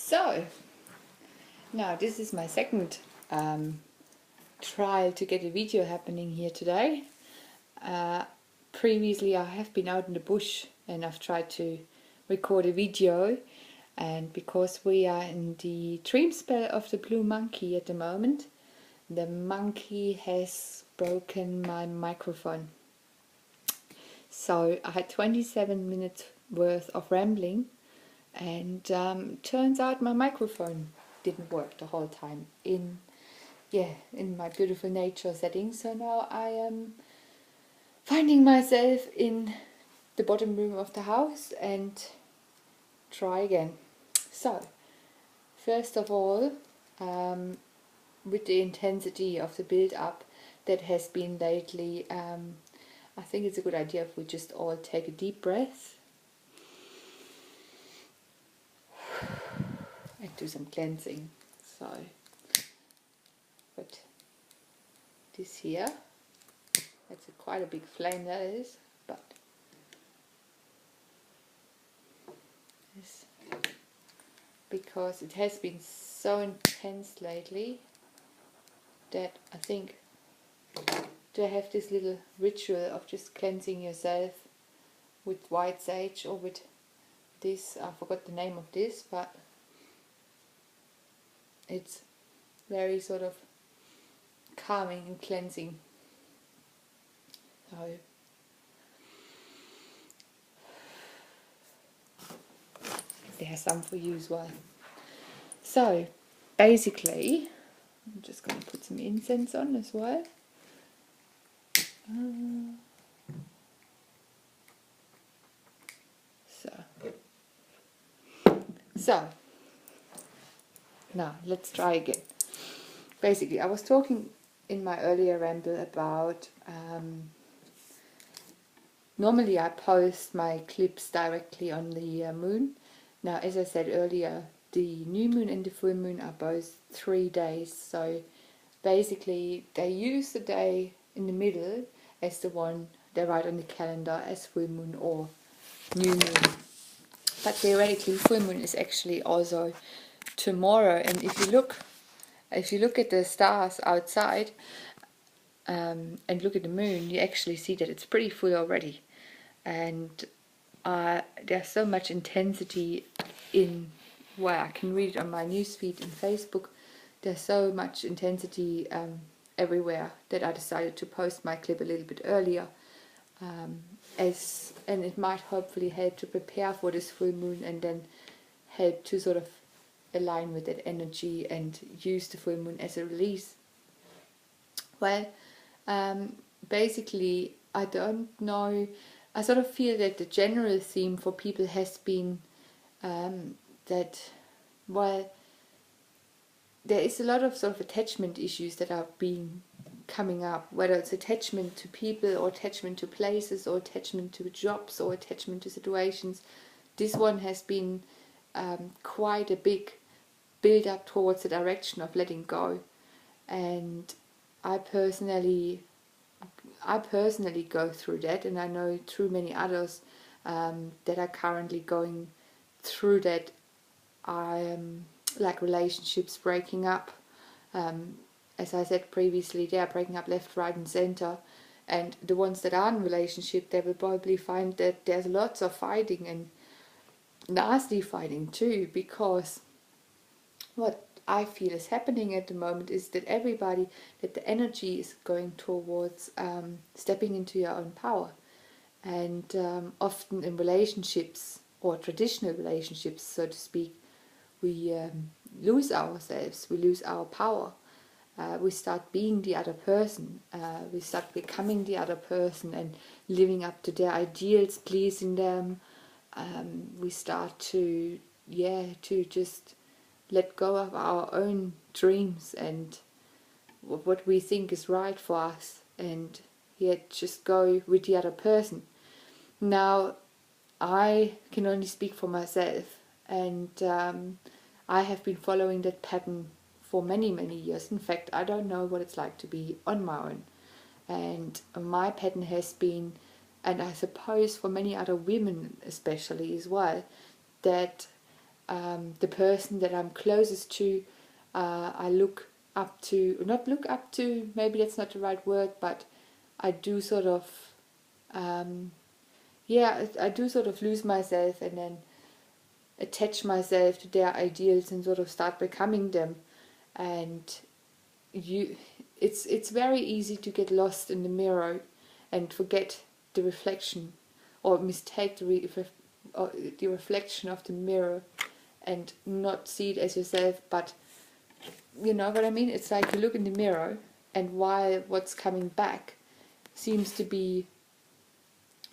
So, now this is my second trial to get a video happening here today. Previously I have been out in the bush and I've tried to record a video, and because we are in the dream spell of the blue monkey at the moment, the monkey has broken my microphone. So I had 27 minutes worth of rambling, and turns out my microphone didn't work the whole time in my beautiful nature setting. So now I am finding myself in the bottom room of the house and try again. So first of all, with the intensity of the build up that has been lately, I think it's a good idea if we just all take a deep breath and do some cleansing. So, but this here, that's quite a big flame that is, but this, because it has been so intense lately that I think to have this little ritual of just cleansing yourself with white sage or with this, I forgot the name of this, but it's very sort of calming and cleansing. So there's some for you as well. So basically, I'm just going to put some incense on as well. So now let's try again. Basically, I was talking in my earlier ramble about normally I post my clips directly on the moon. Now, as I said earlier, the new moon and the full moon are both 3 days, so basically they use the day in the middle as the one they write on the calendar as full moon or new moon. But theoretically, full moon is actually also tomorrow. And if you look at the stars outside and look at the moon, you actually see that it's pretty full already. And there's so much intensity in, well, I can read it on my newsfeed in Facebook. There's so much intensity everywhere that I decided to post my clip a little bit earlier. And it might hopefully help to prepare for this full moon and then help to sort of align with that energy and use the full moon as a release. Well, basically, I don't know, I sort of feel that the general theme for people has been that, well, there is a lot of sort of attachment issues that are being coming up, whether it's attachment to people or attachment to places or attachment to jobs or attachment to situations. This one has been quite a big build up towards the direction of letting go, and I personally go through that, and I know through many others that are currently going through that. Like relationships breaking up. As I said previously, they are breaking up left, right and center, and the ones that are in relationship, they will probably find that there's lots of fighting and nasty fighting too, because what I feel is happening at the moment is that that the energy is going towards stepping into your own power. And often in relationships, or traditional relationships so to speak, we lose ourselves, we lose our power. We start being the other person, we start becoming the other person and living up to their ideals, pleasing them. We start to just let go of our own dreams and what we think is right for us, and yet just go with the other person. Now, I can only speak for myself, and I have been following that pattern for many, many years. In fact, I don't know what it's like to be on my own. And my pattern has been, and I suppose for many other women especially as well, that the person that I'm closest to, I look up to, not look up to, maybe that's not the right word, but I do sort of, I do sort of lose myself and then attach myself to their ideals and sort of start becoming them. And it's very easy to get lost in the mirror and forget the reflection, or mistake the reflection of the mirror and not see it as yourself. But you know what I mean? It's like you look in the mirror, and while what's coming back seems to be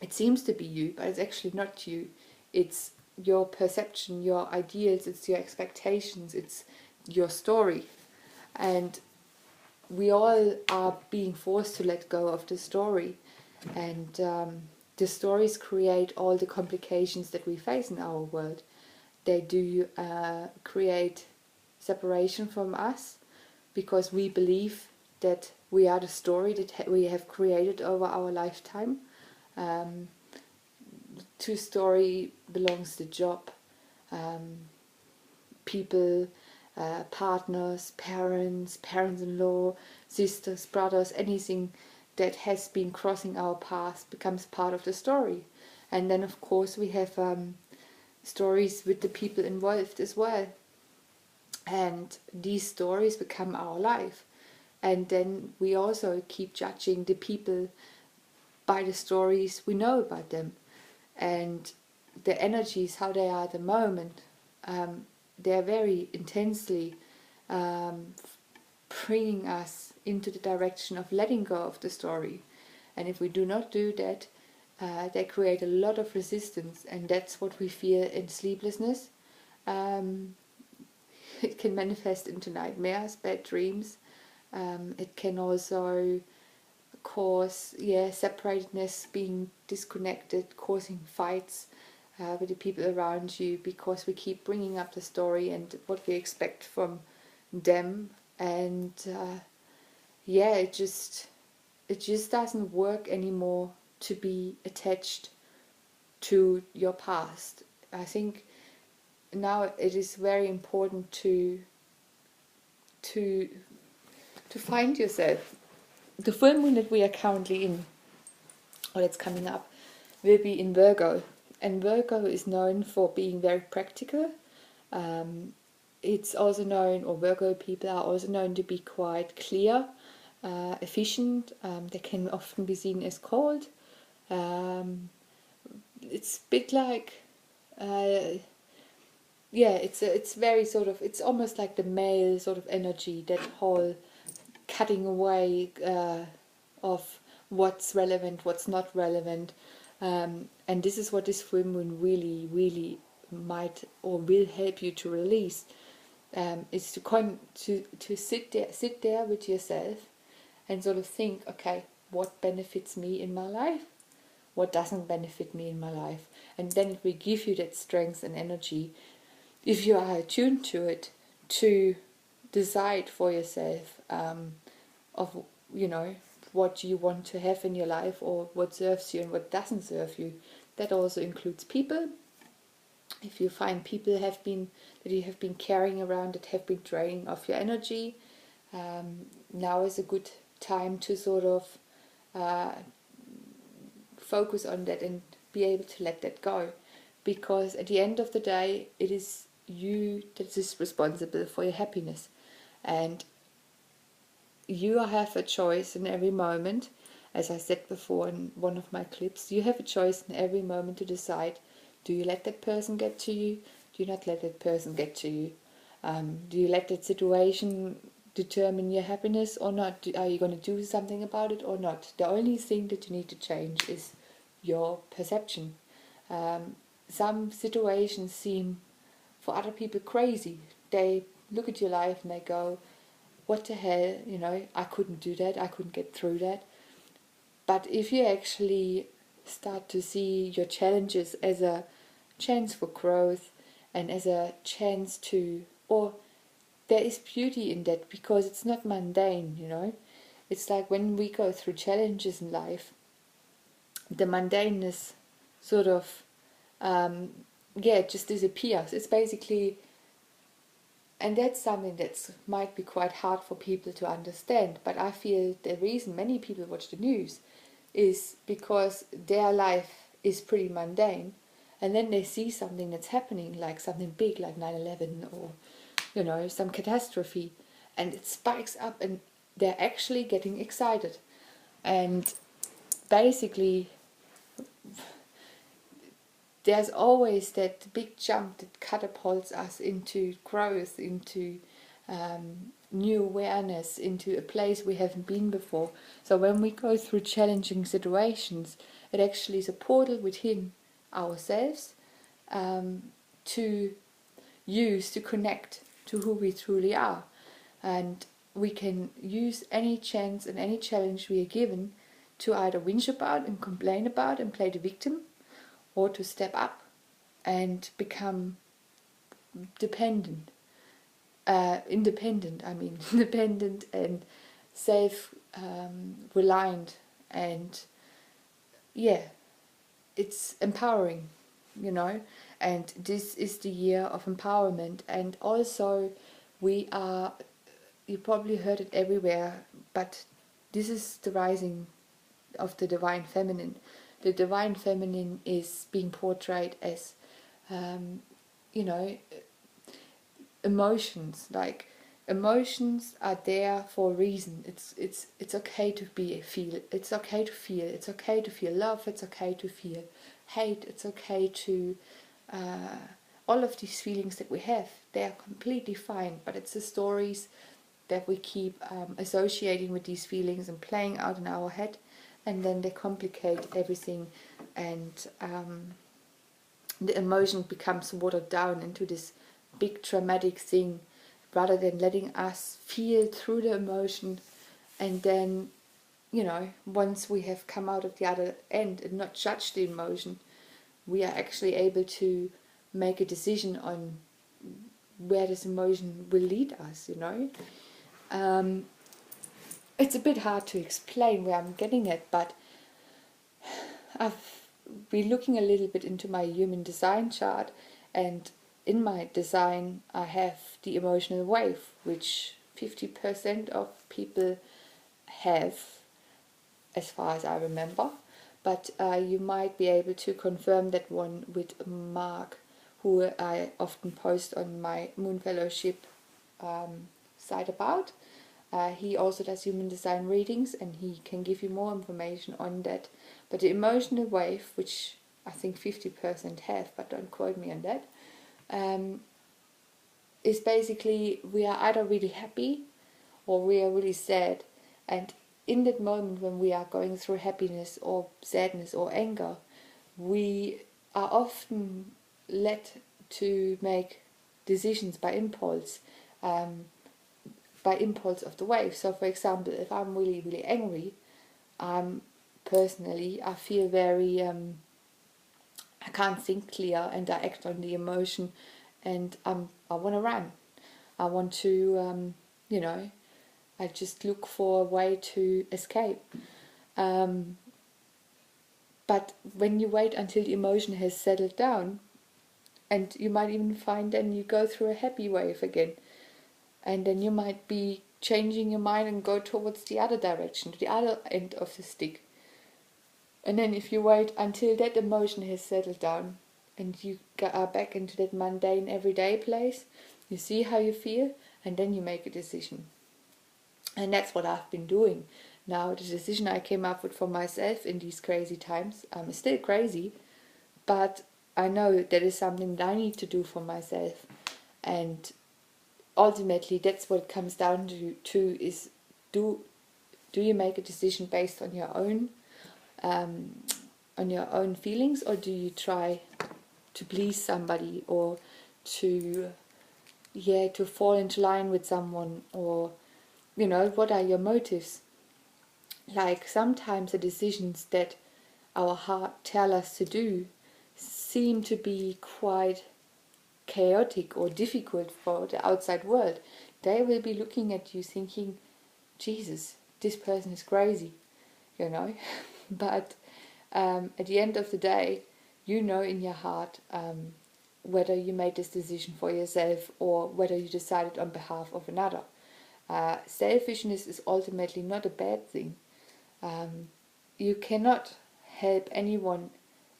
you, but it's actually not you. It's your perception, your ideals, it's your expectations, it's your story. And we all are being forced to let go of the story. And the stories create all the complications that we face in our world. They do create separation from us, because we believe that we are the story that we have created over our lifetime. To story belongs the job, people, partners, parents-in-law, sisters, brothers, anything that has been crossing our path becomes part of the story. And then of course we have stories with the people involved as well. And these stories become our life. And then we also keep judging the people by the stories we know about them. And the energies, how they are at the moment, they're very intensely bringing us into the direction of letting go of the story. And if we do not do that, they create a lot of resistance, and that's what we feel in sleeplessness. It can manifest into nightmares, bad dreams. It can also cause separatedness, being disconnected, causing fights with the people around you, because we keep bringing up the story and what we expect from them. And it just doesn't work anymore to be attached to your past. I think now it is very important to find yourself. The full moon that we are currently in, or that's coming up, will be in Virgo. And Virgo is known for being very practical. It's also known, or Virgo people are also known to be quite clear, efficient. They can often be seen as cold. It's a bit like, it's very sort of, it's almost like the male sort of energy, that whole cutting away of what's relevant, what's not relevant. And this is what this full moon really, really might or will help you to release. Is to sit there with yourself and sort of think, okay, what benefits me in my life? What doesn't benefit me in my life? And then it will give you that strength and energy, if you are attuned to it, to decide for yourself of what you want to have in your life, or what serves you and what doesn't serve you. That also includes people. If you find people that you have been carrying around that have been draining off your energy, now is a good time to sort of focus on that and be able to let that go. Because at the end of the day, it is you that is responsible for your happiness. And you have a choice in every moment. As I said before in one of my clips, you have a choice in every moment to decide, do you let that person get to you? Do you not let that person get to you? Do you let that situation determine your happiness or not? Are you going to do something about it or not? The only thing that you need to change is your perception. Some situations seem for other people crazy. They look at your life and they go, what the hell, I couldn't do that, I couldn't get through that. But if you actually start to see your challenges as a chance for growth and as a chance or there is beauty in that, because it's not mundane, It's like when we go through challenges in life, the mundaneness sort of yeah, it just disappears. It's basically, and that's something that might be quite hard for people to understand, but I feel the reason many people watch the news is because their life is pretty mundane, and then they see something that's happening, like something big like 9/11, or some catastrophe, and it spikes up and they're actually getting excited. And basically there's always that big jump that catapults us into growth, into new awareness, into a place we haven't been before. So when we go through challenging situations, it actually is a portal within ourselves to use to connect to who we truly are. And we can use any chance and any challenge we are given to either whinge about and complain about and play the victim, or to step up and become independent, independent and self-reliant, and yeah, it's empowering, and this is the year of empowerment. And also you probably heard it everywhere, but this is the rising of the divine feminine. The divine feminine is being portrayed as, you know, emotions. Like, emotions are there for a reason. It's okay to feel. It's okay to feel. It's okay to feel love. It's okay to feel hate. It's okay to all of these feelings that we have. They are completely fine. But it's the stories that we keep associating with these feelings and playing out in our head, and then they complicate everything, and the emotion becomes watered down into this big traumatic thing, rather than letting us feel through the emotion. And then, once we have come out of the other end and not judge the emotion, we are actually able to make a decision on where this emotion will lead us. It's a bit hard to explain where I'm getting at, but I've been looking a little bit into my human design chart, and in my design I have the emotional wave, which 50% of people have, as far as I remember. But you might be able to confirm that one with Mark, who I often post on my Moon Fellowship site about. He also does human design readings, and he can give you more information on that. But the emotional wave, which I think 50% have, but don't quote me on that, is basically we are either really happy or we are really sad. And in that moment when we are going through happiness or sadness or anger, we are often led to make decisions by impulse. By impulse of the wave. So for example, if I'm really, really angry, I feel very, I can't think clear, and I act on the emotion, and I want to run. I want to, I just look for a way to escape. But when you wait until the emotion has settled down, and you might even find then you go through a happy wave again, and then you might be changing your mind and go towards the other direction, to the other end of the stick. And then if you wait until that emotion has settled down and you are back into that mundane everyday place, you see how you feel, and then you make a decision. And that's what I've been doing. Now, the decision I came up with for myself in these crazy times is still crazy, but I know that is something that I need to do for myself. And ultimately, that's what it comes down to is do you make a decision based on your own feelings, or do you try to please somebody, or to fall into line with someone, or what are your motives? Like, sometimes the decisions that our heart tell us to do seem to be quite chaotic or difficult for the outside world. They will be looking at you thinking, Jesus, this person is crazy, but at the end of the day, in your heart, whether you made this decision for yourself or whether you decided on behalf of another. Selfishness is ultimately not a bad thing. You cannot help anyone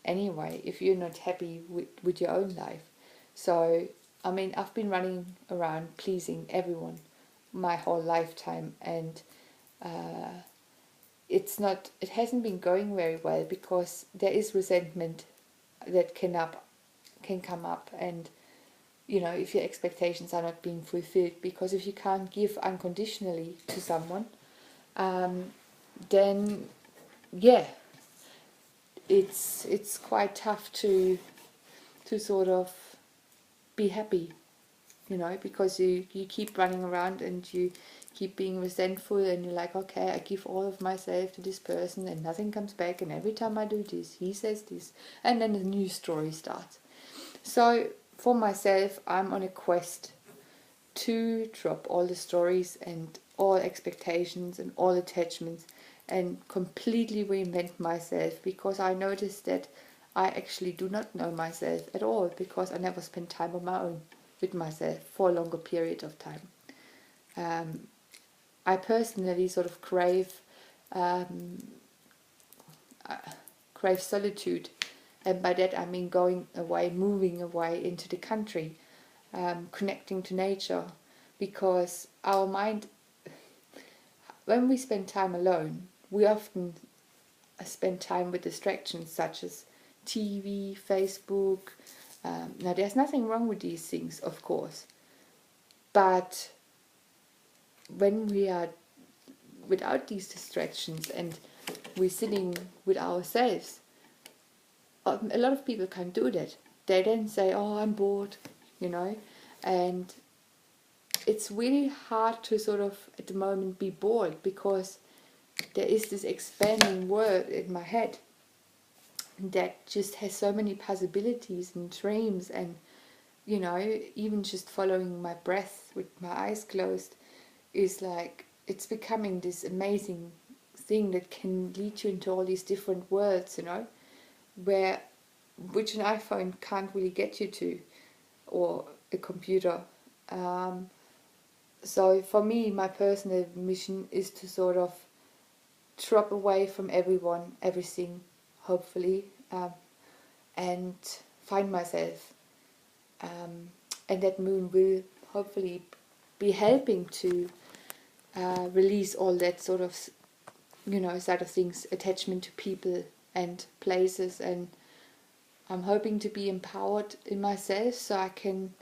anyway if you're not happy with your own life. So, I mean, I've been running around pleasing everyone my whole lifetime, and it hasn't been going very well, because there is resentment that can come up, and if your expectations are not being fulfilled, because if you can't give unconditionally to someone, then yeah, it's quite tough to sort of be happy, because you keep running around and you keep being resentful, and you're like, okay, I give all of myself to this person and nothing comes back, and every time I do this, he says this, and then a new story starts. So for myself, I'm on a quest to drop all the stories and all expectations and all attachments and completely reinvent myself, because I noticed that I actually do not know myself at all, because I never spent time on my own with myself for a longer period of time. I personally sort of crave solitude, and by that I mean going away, moving away into the country, connecting to nature, because our mind, when we spend time alone, we often spend time with distractions such as TV, Facebook. Now, there's nothing wrong with these things, of course, but when we are without these distractions and we're sitting with ourselves, a lot of people can't do that. They then say, oh, I'm bored, and it's really hard to sort of at the moment be bored, because there is this expanding world in my head that just has so many possibilities and dreams, and even just following my breath with my eyes closed is like, it's becoming this amazing thing that can lead you into all these different worlds, which an iPhone can't really get you to, or a computer. So for me, my personal mission is to sort of drop away from everyone, everything, hopefully, and find myself. And that moon will hopefully be helping to release all that sort of, side of things, attachment to people and places, and I'm hoping to be empowered in myself so I can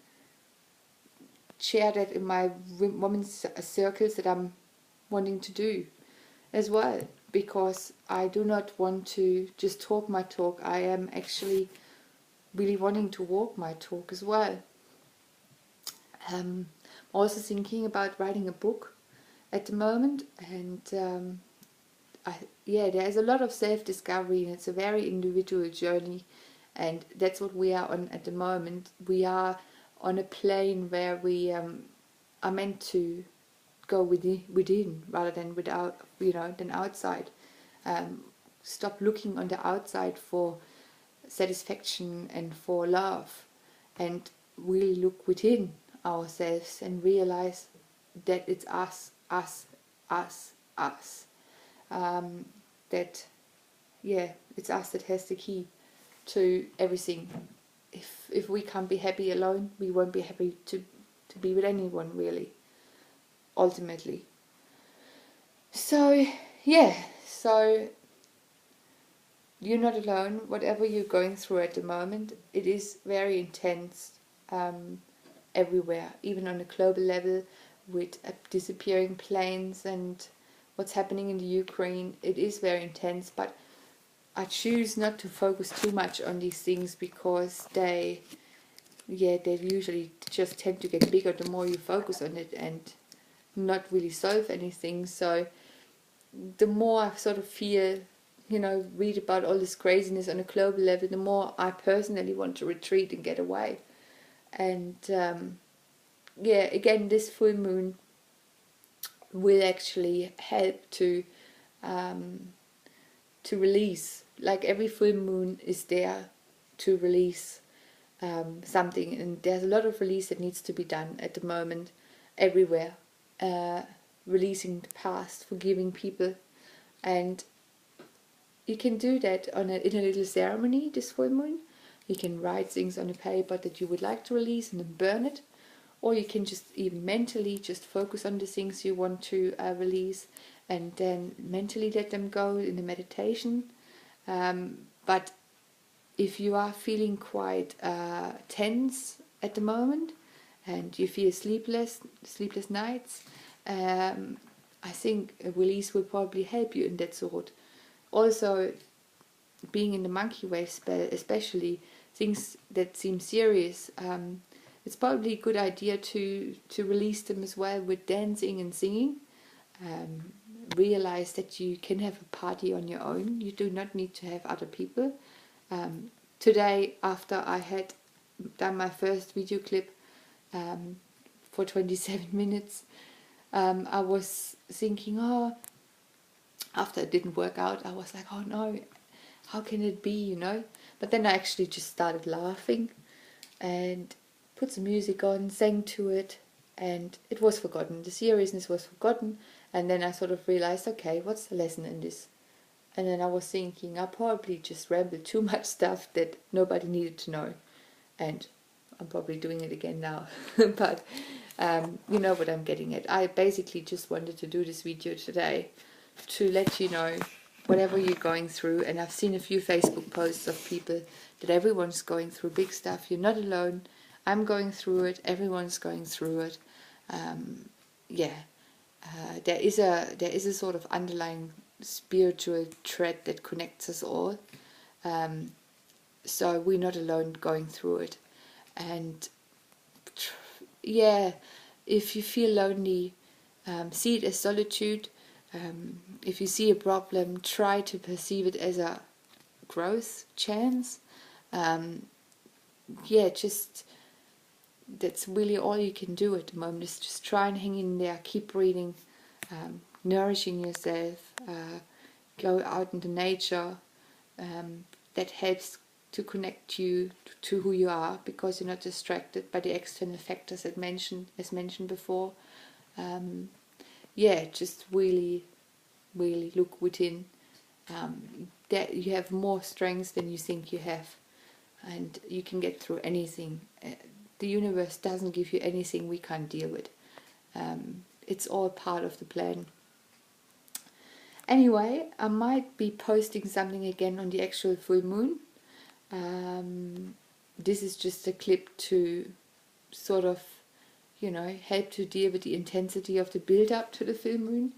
share that in my women's circles that I'm wanting to do as well, because I do not want to just talk my talk. I am actually really wanting to walk my talk as well. I'm also thinking about writing a book at the moment, and there is a lot of self-discovery, and it's a very individual journey, and that's what we are on at the moment. We are on a plane where we are meant to go within rather than than outside. Stop looking on the outside for satisfaction and for love, and really look within ourselves and realize that it's us. That it's us that has the key to everything. If we can't be happy alone, we won't be happy to be with anyone, really, ultimately. So you're not alone. Whatever you're going through at the moment, it is very intense everywhere, even on a global level, with disappearing planes and what's happening in the Ukraine. It is very intense, but I choose not to focus too much on these things, because they usually just tend to get bigger the more you focus on it and not really solve anything. So the more I sort of feel, read about all this craziness on a global level, the more I personally want to retreat and get away. And again, this full moon will actually help to release. Like, every full moon is there to release something, and there's a lot of release that needs to be done at the moment everywhere. Releasing the past, forgiving people, and you can do that in a little ceremony this full moon. You can write things on a paper that you would like to release and then burn it, or you can just even mentally just focus on the things you want to release and then mentally let them go in the meditation. But if you are feeling quite tense at the moment and you feel sleepless nights, I think a release will probably help you in that sort. Also, being in the monkey wave spell, especially things that seem serious, it's probably a good idea to release them as well with dancing and singing. Realize that you can have a party on your own. You do not need to have other people. Today, after I had done my first video clip for 27 minutes, I was thinking, after it didn't work out, I was like, oh no, how can it be, you know? But then I actually just started laughing and put some music on, sang to it, and it was forgotten. The seriousness was forgotten, and then I sort of realized, okay, what's the lesson in this? And then I was thinking, I probably just rambled too much stuff that nobody needed to know, and I'm probably doing it again now. But you know what I'm getting at. I basically just wanted to do this video today to let you know whatever you're going through, and I've seen a few Facebook posts of people that everyone's going through big stuff. You're not alone. I'm going through it. Everyone's going through it. There is a sort of underlying spiritual thread that connects us all. So we're not alone going through it. And if you feel lonely, see it as solitude. If you see a problem, try to perceive it as a growth chance. Just that's really all you can do at the moment, is just try and hang in there, keep breathing, nourishing yourself, go out into nature. That helps to connect you to who you are, because you're not distracted by the external factors as mentioned before. Just really look within. That you have more strength than you think you have, and you can get through anything. The universe doesn't give you anything we can't deal with. It's all part of the plan. Anyway, I might be posting something again on the actual full moon. This is just a clip to sort of, help to deal with the intensity of the build up to the full moon.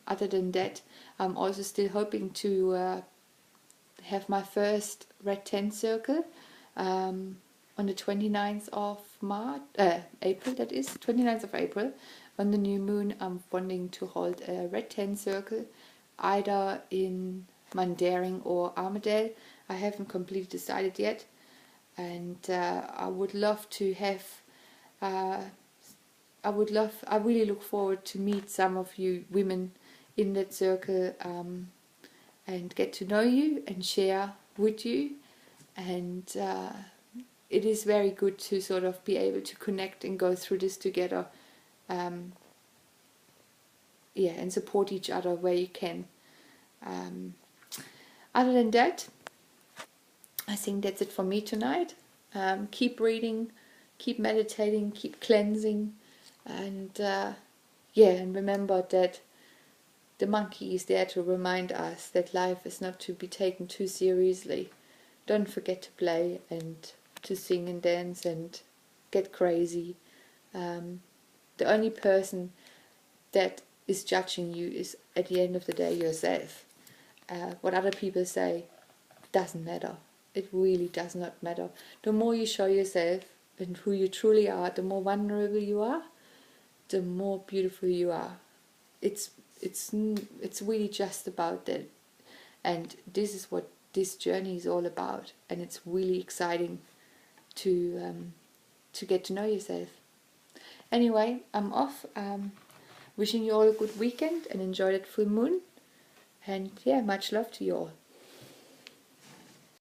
Other than that, I'm also still hoping to have my first red tent circle on the 29th of April, that is, 29th of April. On the new moon, I'm wanting to hold a red tent circle, either in Mandarin or Armadale. I haven't completely decided yet, and I would love to have. I really look forward to meet some of you women in that circle, and get to know you and share with you. And it is very good to sort of be able to connect and go through this together, and support each other where you can. Other than that, I think that's it for me tonight. Keep reading, keep meditating, keep cleansing, and and remember that the monkey is there to remind us that life is not to be taken too seriously. Don't forget to play and to sing and dance and get crazy. The only person that is judging you is, at the end of the day, yourself. What other people say doesn't matter. It really does not matter. The more you show yourself and who you truly are, the more vulnerable you are, the more beautiful you are. It's really just about that, and this is what this journey is all about, and it's really exciting to get to know yourself. Anyway, I'm off. Wishing you all a good weekend and enjoy that full moon, and much love to you all.